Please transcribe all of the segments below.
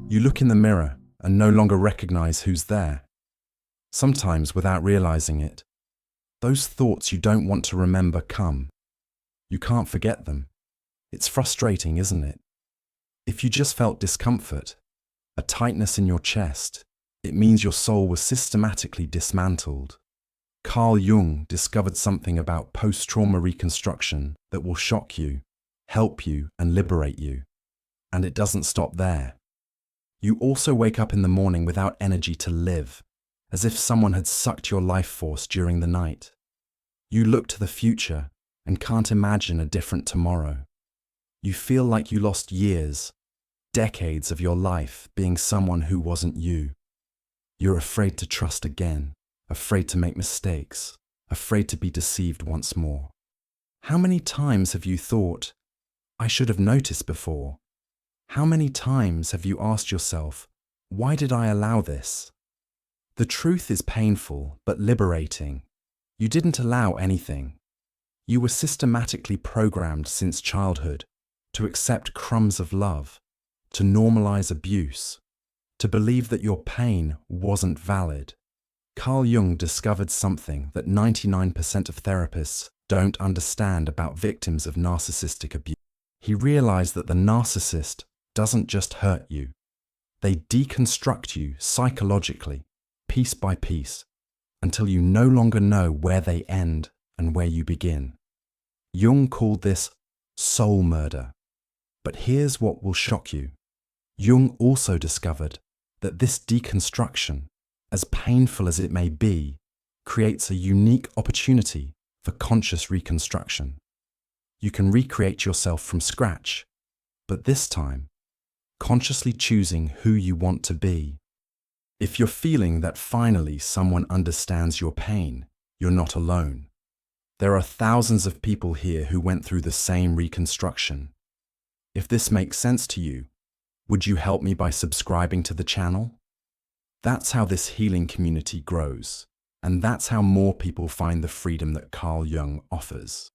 You look in the mirror and no longer recognize who's there. Sometimes, without realizing it, those thoughts you don't want to remember come. You can't forget them. It's frustrating, isn't it? If you just felt discomfort, a tightness in your chest, it means your soul was systematically dismantled. Carl Jung discovered something about post-trauma reconstruction that will shock you, help you, and liberate you. And it doesn't stop there. You also wake up in the morning without energy to live, as if someone had sucked your life force during the night. You look to the future and can't imagine a different tomorrow. You feel like you lost years, decades of your life being someone who wasn't you. You're afraid to trust again, afraid to make mistakes, afraid to be deceived once more. How many times have you thought, I should have noticed before? How many times have you asked yourself, why did I allow this? The truth is painful but liberating. You didn't allow anything. You were systematically programmed since childhood to accept crumbs of love, to normalize abuse, to believe that your pain wasn't valid. Carl Jung discovered something that 99% of therapists don't understand about victims of narcissistic abuse. He realized that the narcissist doesn't just hurt you. They deconstruct you psychologically, piece by piece, until you no longer know where they end and where you begin. Jung called this soul murder. But here's what will shock you. Jung also discovered that this deconstruction, as painful as it may be, creates a unique opportunity for conscious reconstruction. You can recreate yourself from scratch, but this time, consciously choosing who you want to be. If you're feeling that finally someone understands your pain, you're not alone. There are thousands of people here who went through the same reconstruction. If this makes sense to you, would you help me by subscribing to the channel? That's how this healing community grows, and that's how more people find the freedom that Carl Jung offers.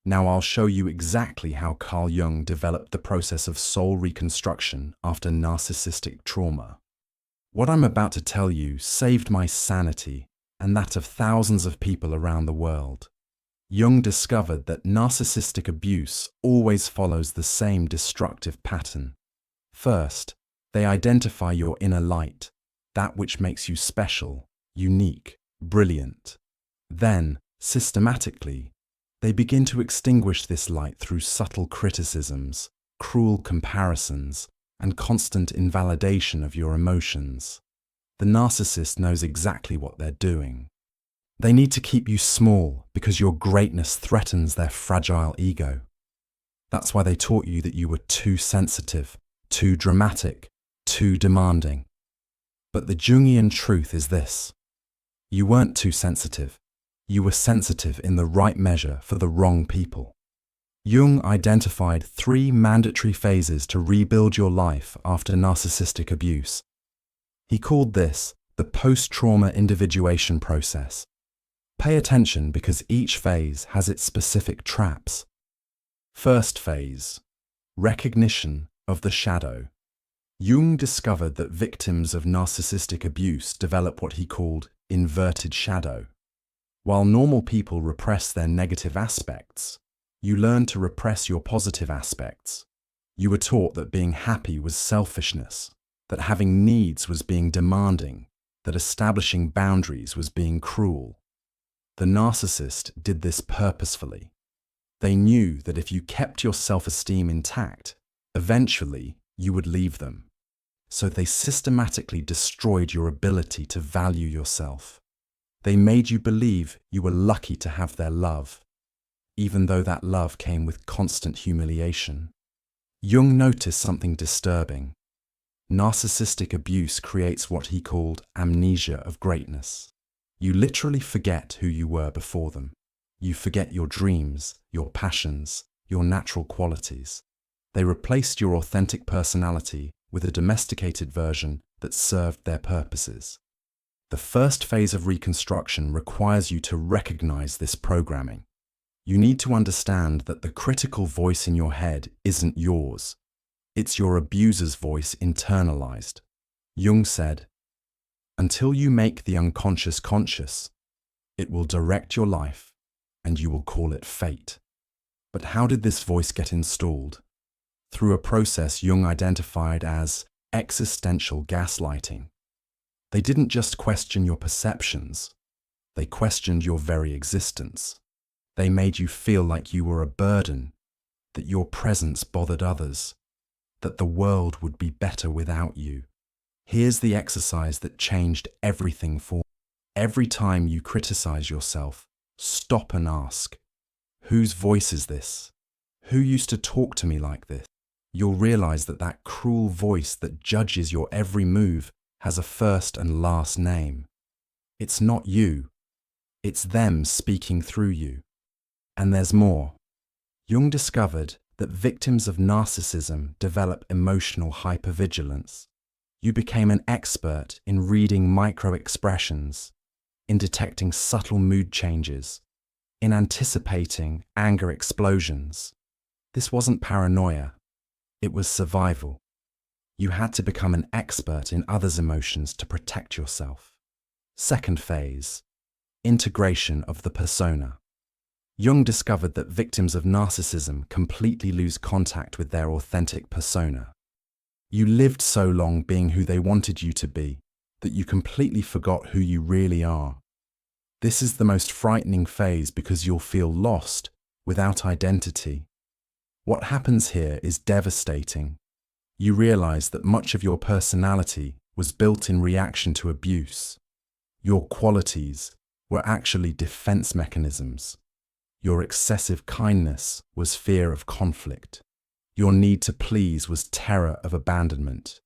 Now I'll show you exactly how Carl Jung developed the process of soul reconstruction after narcissistic trauma. What I'm about to tell you saved my sanity and that of thousands of people around the world. Jung discovered that narcissistic abuse always follows the same destructive pattern. First, they identify your inner light, that which makes you special, unique, brilliant. Then, systematically, they begin to extinguish this light through subtle criticisms, cruel comparisons, and constant invalidation of your emotions. The narcissist knows exactly what they're doing. They need to keep you small because your greatness threatens their fragile ego. That's why they taught you that you were too sensitive, too dramatic, too demanding. But the Jungian truth is this: you weren't too sensitive. You were sensitive in the right measure for the wrong people. Jung identified 3 mandatory phases to rebuild your life after narcissistic abuse. He called this the post-trauma individuation process. Pay attention because each phase has its specific traps. First phase, recognition of the shadow. Jung discovered that victims of narcissistic abuse develop what he called inverted shadow. While normal people repress their negative aspects, you learn to repress your positive aspects. You were taught that being happy was selfishness, that having needs was being demanding, that establishing boundaries was being cruel. The narcissist did this purposefully. They knew that if you kept your self-esteem intact, eventually you would leave them. So they systematically destroyed your ability to value yourself. They made you believe you were lucky to have their love, even though that love came with constant humiliation. Jung noticed something disturbing. Narcissistic abuse creates what he called amnesia of greatness. You literally forget who you were before them. You forget your dreams, your passions, your natural qualities. They replaced your authentic personality with a domesticated version that served their purposes. The first phase of reconstruction requires you to recognize this programming. You need to understand that the critical voice in your head isn't yours. It's your abuser's voice internalized. Jung said, "Until you make the unconscious conscious, it will direct your life and you will call it fate." But how did this voice get installed? Through a process Jung identified as existential gaslighting. They didn't just question your perceptions, they questioned your very existence. They made you feel like you were a burden, that your presence bothered others, that the world would be better without you. Here's the exercise that changed everything for you. Every time you criticize yourself, stop and ask, whose voice is this? Who used to talk to me like this? You'll realize that that cruel voice that judges your every move has a first and last name. It's not you. It's them speaking through you. And there's more. Jung discovered that victims of narcissism develop emotional hypervigilance. You became an expert in reading micro-expressions, in detecting subtle mood changes, in anticipating anger explosions. This wasn't paranoia. It was survival. You had to become an expert in others' emotions to protect yourself. Second phase, integration of the persona. Jung discovered that victims of narcissism completely lose contact with their authentic persona. You lived so long being who they wanted you to be that you completely forgot who you really are. This is the most frightening phase because you'll feel lost without identity. What happens here is devastating. You realize that much of your personality was built in reaction to abuse. Your qualities were actually defense mechanisms. Your excessive kindness was fear of conflict. Your need to please was terror of abandonment.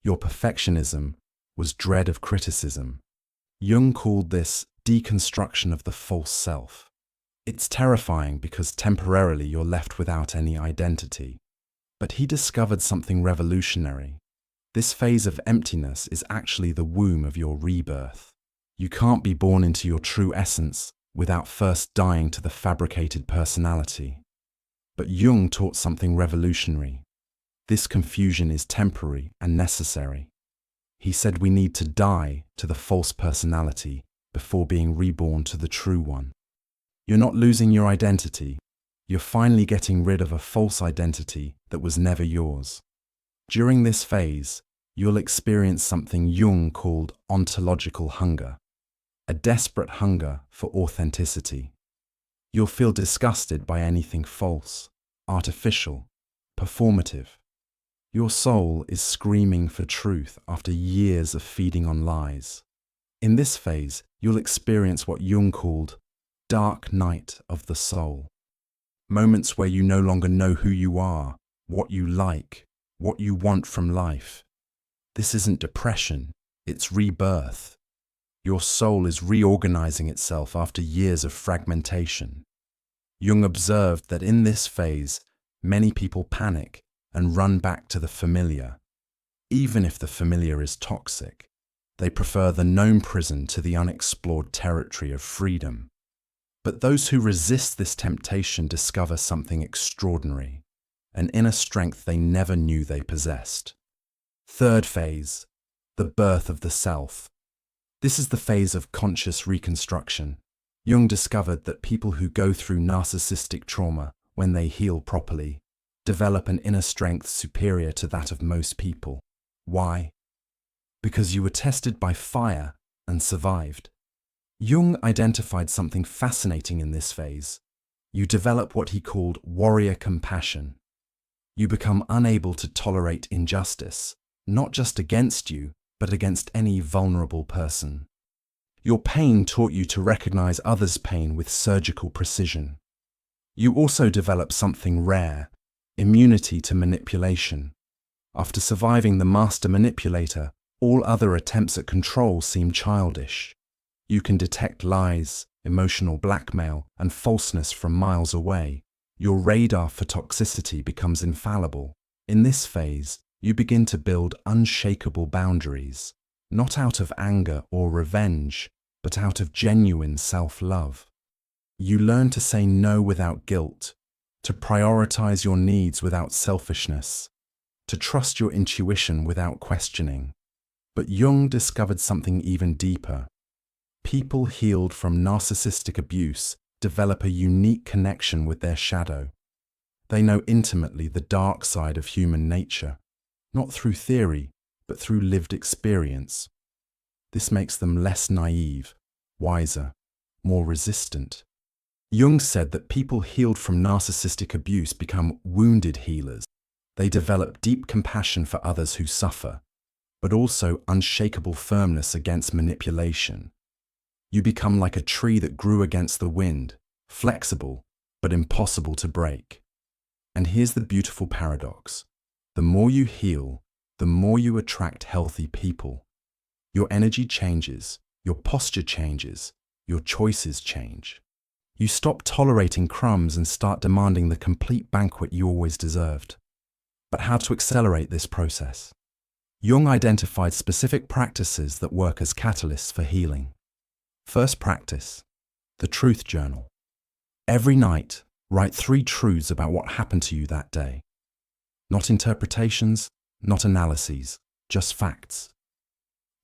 Your perfectionism was dread of criticism. Jung called this deconstruction of the false self. It's terrifying because temporarily you're left without any identity. But he discovered something revolutionary. This phase of emptiness is actually the womb of your rebirth. You can't be born into your true essence without first dying to the fabricated personality. But Jung taught something revolutionary. This confusion is temporary and necessary. He said we need to die to the false personality before being reborn to the true one. You're not losing your identity. You're finally getting rid of a false identity that was never yours. During this phase, you'll experience something Jung called ontological hunger, a desperate hunger for authenticity. You'll feel disgusted by anything false, artificial, performative. Your soul is screaming for truth after years of feeding on lies. In this phase, you'll experience what Jung called dark night of the soul. Moments where you no longer know who you are, what you like, what you want from life. This isn't depression, it's rebirth. Your soul is reorganizing itself after years of fragmentation. Jung observed that in this phase, many people panic and run back to the familiar. Even if the familiar is toxic, they prefer the known prison to the unexplored territory of freedom. But those who resist this temptation discover something extraordinary, an inner strength they never knew they possessed. Third phase, the birth of the self. This is the phase of conscious reconstruction. Jung discovered that people who go through narcissistic trauma, when they heal properly, develop an inner strength superior to that of most people. Why? Because you were tested by fire and survived. Jung identified something fascinating in this phase. You develop what he called warrior compassion. You become unable to tolerate injustice, not just against you, but against any vulnerable person. Your pain taught you to recognize others' pain with surgical precision. You also develop something rare, immunity to manipulation. After surviving the master manipulator, all other attempts at control seem childish. You can detect lies, emotional blackmail, and falseness from miles away. Your radar for toxicity becomes infallible. In this phase, you begin to build unshakable boundaries, not out of anger or revenge, but out of genuine self-love. You learn to say no without guilt, to prioritize your needs without selfishness. to trust your intuition without questioning. But Jung discovered something even deeper. People healed from narcissistic abuse develop a unique connection with their shadow. They know intimately the dark side of human nature, not through theory, but through lived experience. This makes them less naive, wiser, more resistant. Jung said that people healed from narcissistic abuse become wounded healers. They develop deep compassion for others who suffer, but also unshakable firmness against manipulation. You become like a tree that grew against the wind, flexible, but impossible to break. And here's the beautiful paradox. The more you heal, the more you attract healthy people. Your energy changes, your posture changes, your choices change. You stop tolerating crumbs and start demanding the complete banquet you always deserved. But how to accelerate this process? Jung identified specific practices that work as catalysts for healing. First practice, the truth journal. Every night, write 3 truths about what happened to you that day. Not interpretations, not analyses, just facts.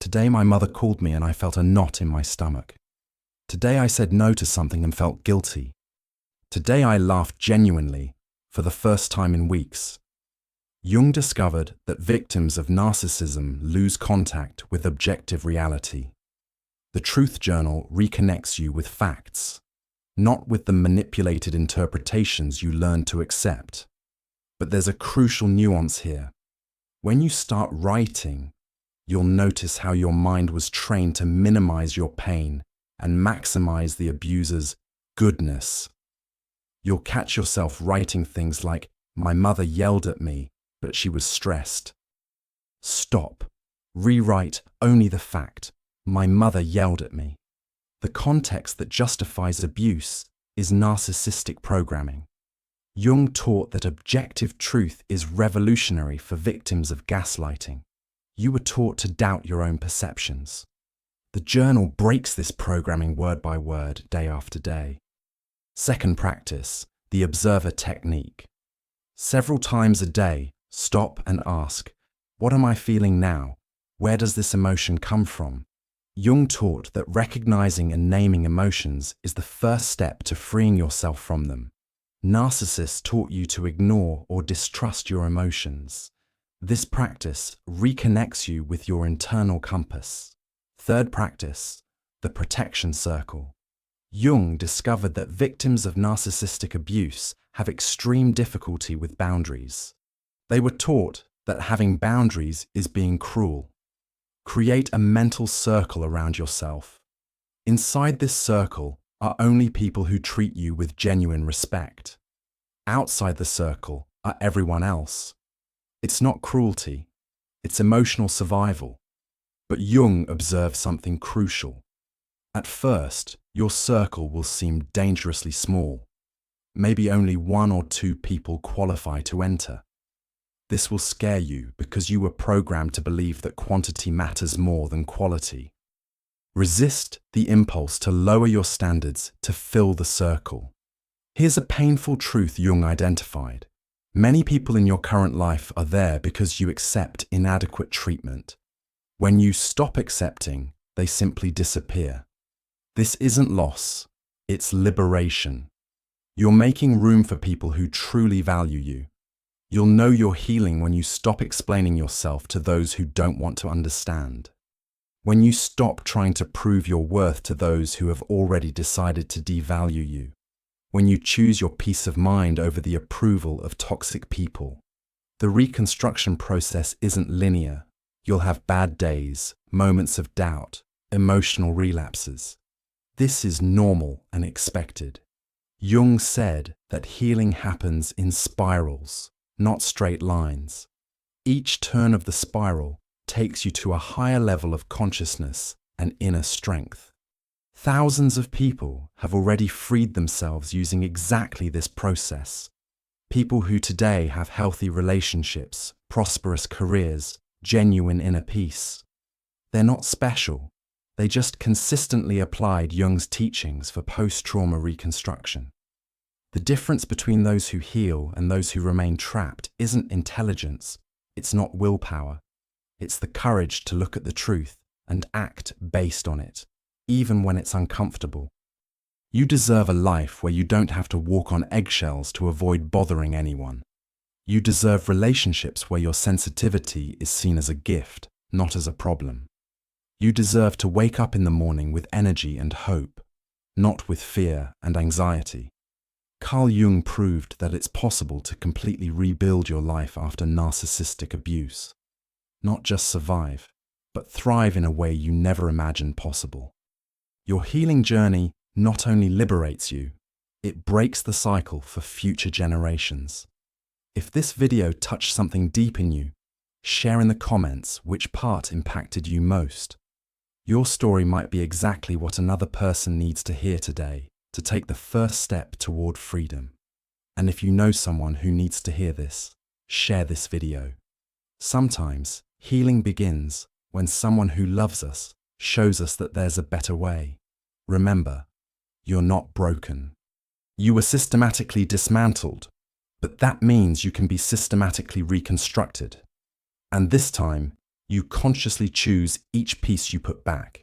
Today my mother called me and I felt a knot in my stomach. Today I said no to something and felt guilty. Today I laughed genuinely for the first time in weeks. Jung discovered that victims of narcissism lose contact with objective reality. The truth journal reconnects you with facts, not with the manipulated interpretations you learned to accept. But there's a crucial nuance here. When you start writing, you'll notice how your mind was trained to minimize your pain and maximize the abuser's goodness. You'll catch yourself writing things like, "My mother yelled at me, but she was stressed." Stop. Rewrite only the fact, "My mother yelled at me." The context that justifies abuse is narcissistic programming. Jung taught that objective truth is revolutionary for victims of gaslighting. You were taught to doubt your own perceptions. The journal breaks this programming word by word, day after day. Second practice, the observer technique. Several times a day, stop and ask, what am I feeling now? Where does this emotion come from? Jung taught that recognizing and naming emotions is the first step to freeing yourself from them. Narcissists taught you to ignore or distrust your emotions. This practice reconnects you with your internal compass. Third practice, the protection circle. Jung discovered that victims of narcissistic abuse have extreme difficulty with boundaries. They were taught that having boundaries is being cruel. Create a mental circle around yourself. Inside this circle are only people who treat you with genuine respect. Outside the circle are everyone else. It's not cruelty, it's emotional survival. But Jung observed something crucial. At first, your circle will seem dangerously small. Maybe only 1 or 2 people qualify to enter. This will scare you because you were programmed to believe that quantity matters more than quality. Resist the impulse to lower your standards to fill the circle. Here's a painful truth Jung identified. Many people in your current life are there because you accept inadequate treatment. When you stop accepting, they simply disappear. This isn't loss, it's liberation. You're making room for people who truly value you. You'll know you're healing when you stop explaining yourself to those who don't want to understand. When you stop trying to prove your worth to those who have already decided to devalue you. When you choose your peace of mind over the approval of toxic people. The reconstruction process isn't linear. You'll have bad days, moments of doubt, emotional relapses. This is normal and expected. Jung said that healing happens in spirals, not straight lines. Each turn of the spiral takes you to a higher level of consciousness and inner strength. Thousands of people have already freed themselves using exactly this process. People who today have healthy relationships, prosperous careers, genuine inner peace. They're not special. They just consistently applied Jung's teachings for post-trauma reconstruction. The difference between those who heal and those who remain trapped isn't intelligence, It's not willpower. It's the courage to look at the truth and act based on it, even when it's uncomfortable. You deserve a life where you don't have to walk on eggshells to avoid bothering anyone. You deserve relationships where your sensitivity is seen as a gift, not as a problem. You deserve to wake up in the morning with energy and hope, not with fear and anxiety. Carl Jung proved that it's possible to completely rebuild your life after narcissistic abuse. Not just survive, but thrive in a way you never imagined possible. Your healing journey not only liberates you, it breaks the cycle for future generations. If this video touched something deep in you, share in the comments which part impacted you most. Your story might be exactly what another person needs to hear today to take the first step toward freedom. And if you know someone who needs to hear this, share this video. Sometimes healing begins when someone who loves us shows us that there's a better way. Remember, you're not broken. You were systematically dismantled, but that means you can be systematically reconstructed. And this time, you consciously choose each piece you put back.